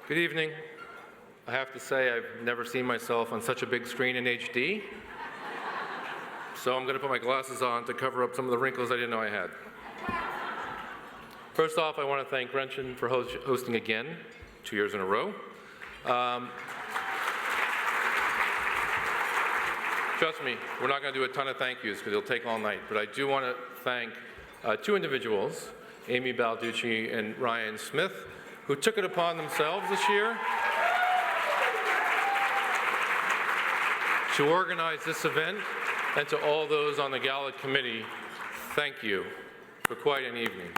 Good evening. I have to say I've never seen myself on such a big screen in HD, so I'm going to put my glasses on to cover up some of the wrinkles I didn't know I had. First off, I want to thank Gretchen for hosting again, 2 years in a row. Trust me, we're not going to do a ton of thank yous because it'll take all night, but I do want to thank two individuals, Amy Balducci and Ryan Smith, who took it upon themselves this year to organize this event, and to all those on the Gala committee, thank you for quite an evening.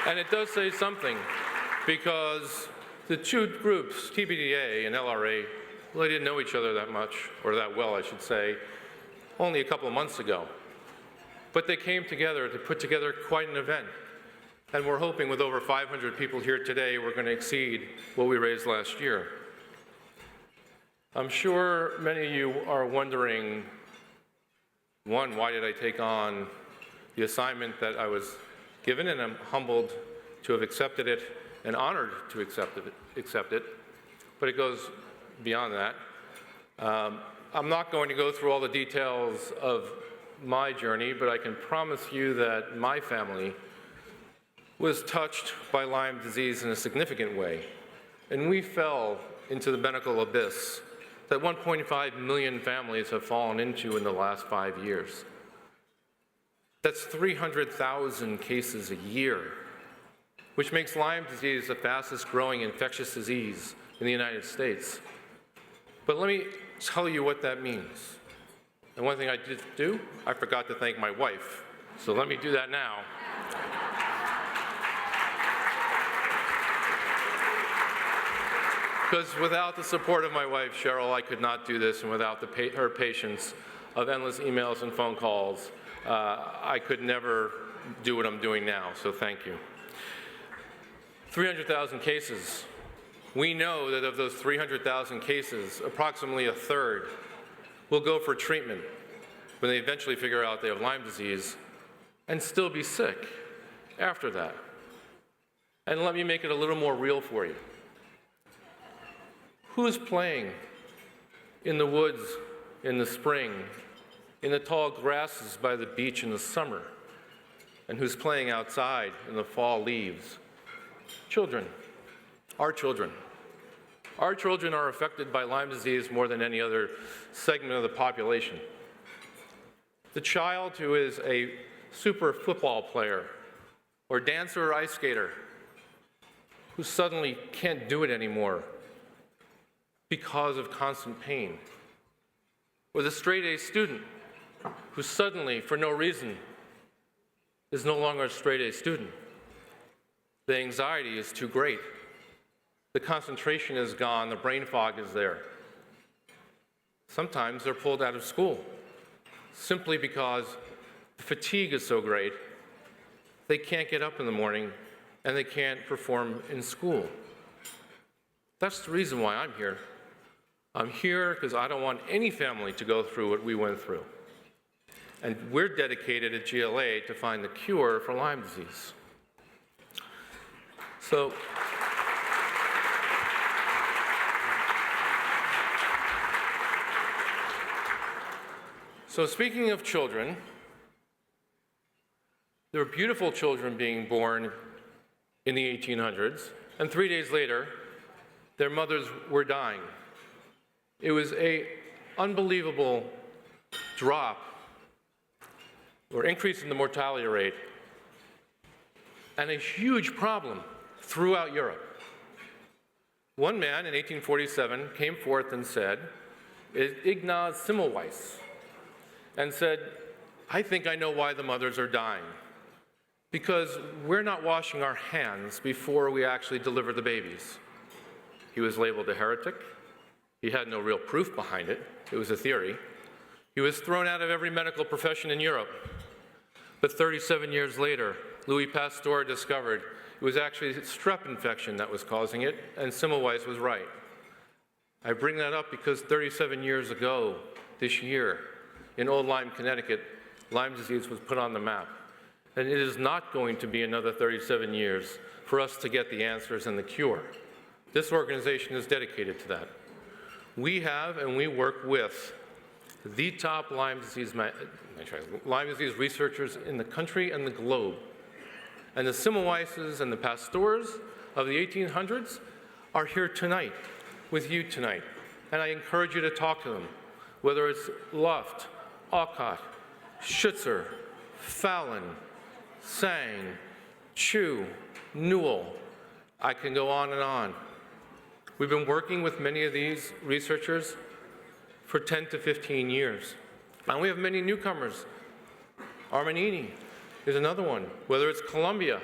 And it does say something, because the two groups, TBDA and LRA, well, they didn't know each other that much, or that well, I should say, only a couple of months ago. But they came together to put together quite an event. And we're hoping with over 500 people here today, we're going to exceed what we raised last year. I'm sure many of you are wondering, one, why did I take on the assignment that I was given, and I'm humbled to have accepted it and honored to accept it, but it goes beyond that. I'm not going to go through all the details of my journey, but I can promise you that my family was touched by Lyme disease in a significant way, and we fell into the medical abyss that 1.5 million families have fallen into in the last 5 years. That's 300,000 cases a year, which makes Lyme disease the fastest growing infectious disease in the United States. But let me tell you what that means. And one thing I did do, I forgot to thank my wife. So let me do that now. Because without the support of my wife, Cheryl, I could not do this, and without her patience of endless emails and phone calls, I could never do what I'm doing now, so thank you. 300,000 cases. We know that of those 300,000 cases, approximately a third will go for treatment when they eventually figure out they have Lyme disease and still be sick after that. And let me make it a little more real for you. Who's playing in the woods in the spring, in the tall grasses by the beach in the summer, and who's playing outside in the fall leaves? Children. Our children. Our children are affected by Lyme disease more than any other segment of the population. The child who is a super football player or dancer or ice skater who suddenly can't do it anymore because of constant pain. Or the straight-A student who suddenly, for no reason, is no longer a straight-A student. The anxiety is too great. The concentration is gone, the brain fog is there. Sometimes they're pulled out of school simply because the fatigue is so great, they can't get up in the morning and they can't perform in school. That's the reason why I'm here. I'm here because I don't want any family to go through what we went through. And we're dedicated at GLA to find the cure for Lyme disease. So speaking of children, there were beautiful children being born in the 1800s, and 3 days later, their mothers were dying. It was an unbelievable drop or increase in the mortality rate, and a huge problem throughout Europe. One man in 1847 came forth and said, Ignaz Semmelweis, and said, I think I know why the mothers are dying. Because we're not washing our hands before we actually deliver the babies. He was labeled a heretic. He had no real proof behind it. It was a theory. He was thrown out of every medical profession in Europe. But 37 years later, Louis Pasteur discovered it was actually strep infection that was causing it, and Semmelweis was right. I bring that up because 37 years ago, this year, in Old Lyme, Connecticut, Lyme disease was put on the map. and it is not going to be another 37 years for us to get the answers and the cure. This organization is dedicated to that. We have and we work with the top Lyme disease researchers in the country and the globe. And the Semmelweises and the Pasteurs of the 1800s are here tonight, with you tonight. And I encourage you to talk to them, whether it's Luft, Alcott, Schutzer, Fallon, Sang, Chu, Newell. I can go on and on. We've been working with many of these researchers for 10 to 15 years. And we have many newcomers. Armanini is another one, whether it's Columbia,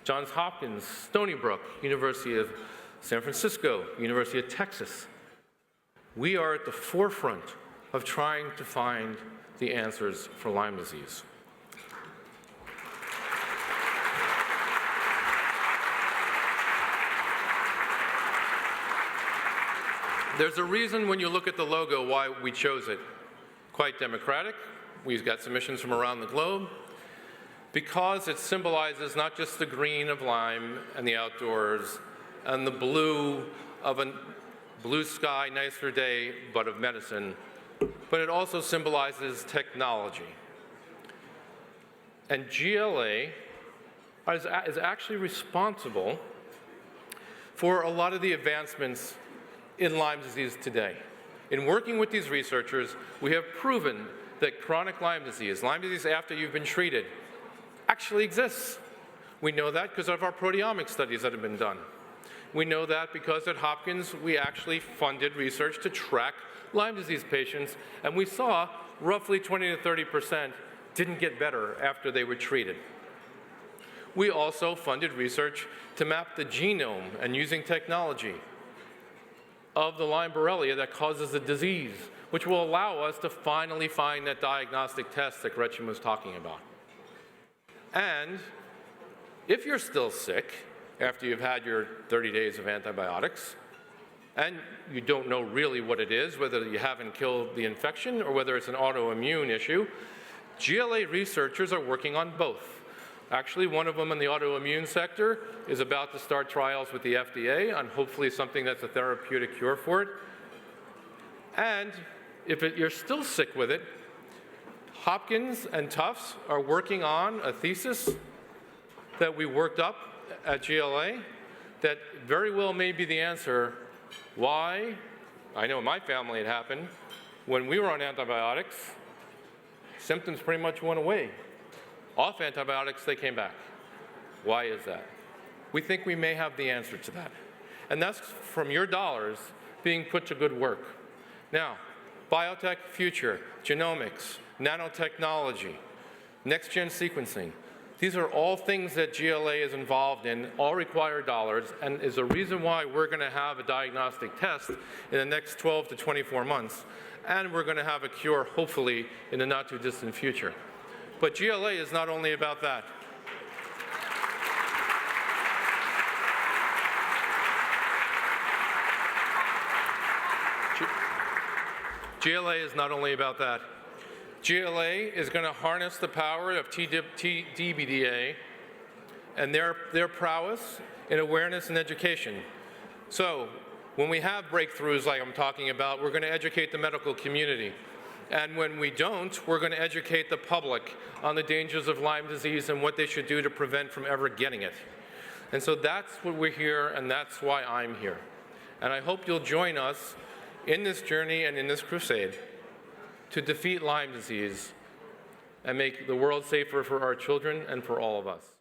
Johns Hopkins, Stony Brook, University of San Francisco, University of Texas. We are at the forefront of trying to find the answers for Lyme disease. There's a reason when you look at the logo why we chose it. Quite democratic. We've got submissions from around the globe. Because it symbolizes not just the green of Lyme and the outdoors and the blue of a blue sky, nicer day, but of medicine, but it also symbolizes technology. And GLA is actually responsible for a lot of the advancements in Lyme disease today. In working with these researchers, we have proven that chronic Lyme disease after you've been treated, actually exists. We know that because of our proteomic studies that have been done. We know that because at Hopkins, we actually funded research to track Lyme disease patients, and we saw roughly 20 to 30% didn't get better after they were treated. We also funded research to map the genome and using technology of the Lyme Borrelia that causes the disease, which will allow us to finally find that diagnostic test that Gretchen was talking about. And if you're still sick after you've had your 30 days of antibiotics, and you don't know really what it is, whether you haven't killed the infection or whether it's an autoimmune issue, GLA researchers are working on both. Actually, one of them in the autoimmune sector is about to start trials with the FDA on hopefully something that's a therapeutic cure for it. And if you're still sick with it, Hopkins and Tufts are working on a thesis that we worked up at GLA that very well may be the answer why, I know in my family it happened, when we were on antibiotics, symptoms pretty much went away. Off antibiotics, they came back. Why is that? We think we may have the answer to that. And that's from your dollars being put to good work. Now, biotech future, genomics, nanotechnology, next-gen sequencing. These are all things that GLA is involved in, all require dollars, and is a reason why we're going to have a diagnostic test in the next 12 to 24 months, and we're going to have a cure, hopefully, in the not-too-distant future. But GLA is not only about that. GLA is not only about that. GLA is going to harness the power of DBDA and their prowess in awareness and education. So when we have breakthroughs like I'm talking about, we're going to educate the medical community. And when we don't, we're going to educate the public on the dangers of Lyme disease and what they should do to prevent from ever getting it. And so that's what we're here, and that's why I'm here. And I hope you'll join us in this journey and in this crusade to defeat Lyme disease and make the world safer for our children and for all of us.